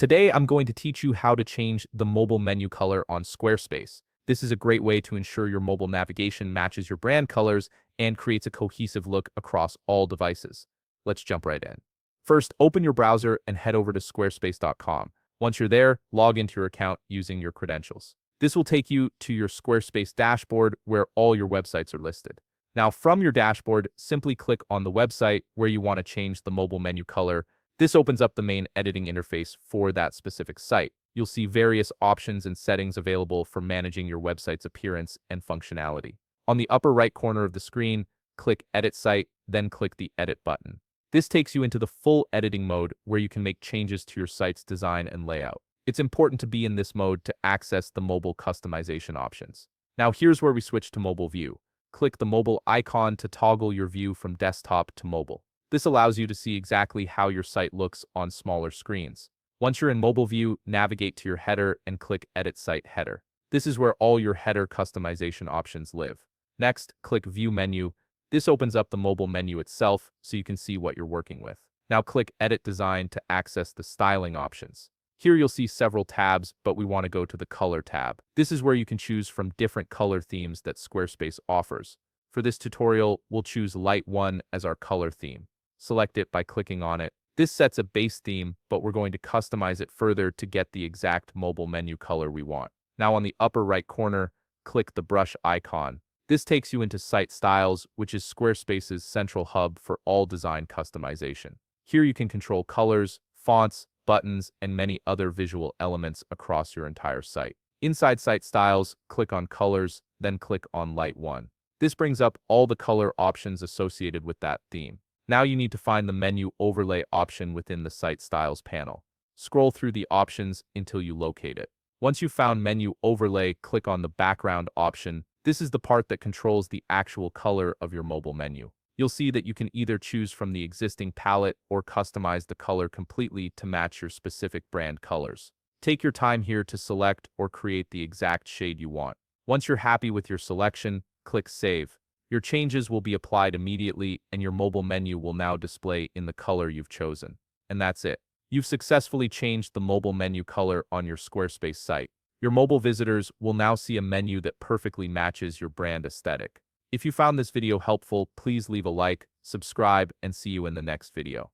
Today, I'm going to teach you how to change the mobile menu color on Squarespace. This is a great way to ensure your mobile navigation matches your brand colors and creates a cohesive look across all devices. Let's jump right in. First, open your browser and head over to squarespace.com. Once you're there, log into your account using your credentials. This will take you to your Squarespace dashboard where all your websites are listed. Now, from your dashboard, simply click on the website where you want to change the mobile menu color. This opens up the main editing interface for that specific site. You'll see various options and settings available for managing your website's appearance and functionality. On the upper right corner of the screen, click Edit Site, then click the Edit button. This takes you into the full editing mode where you can make changes to your site's design and layout. It's important to be in this mode to access the mobile customization options. Now here's where we switch to mobile view. Click the mobile icon to toggle your view from desktop to mobile. This allows you to see exactly how your site looks on smaller screens. Once you're in mobile view, navigate to your header and click Edit Site Header. This is where all your header customization options live. Next, click View Menu. This opens up the mobile menu itself so you can see what you're working with. Now click Edit Design to access the styling options. Here you'll see several tabs, but we want to go to the Color tab. This is where you can choose from different color themes that Squarespace offers. For this tutorial, we'll choose Light 1 as our color theme. Select it by clicking on it. This sets a base theme, but we're going to customize it further to get the exact mobile menu color we want. Now on the upper right corner, click the brush icon. This takes you into Site Styles, which is Squarespace's central hub for all design customization. Here you can control colors, fonts, buttons, and many other visual elements across your entire site. Inside Site Styles, click on Colors, then click on Light 1. This brings up all the color options associated with that theme. Now you need to find the menu overlay option within the Site Styles panel. Scroll through the options until you locate it. Once you've found menu overlay, click on the background option. This is the part that controls the actual color of your mobile menu. You'll see that you can either choose from the existing palette or customize the color completely to match your specific brand colors. Take your time here to select or create the exact shade you want. Once you're happy with your selection, click Save. Your changes will be applied immediately and your mobile menu will now display in the color you've chosen. And that's it. You've successfully changed the mobile menu color on your Squarespace site. Your mobile visitors will now see a menu that perfectly matches your brand aesthetic. If you found this video helpful, please leave a like, subscribe, and see you in the next video.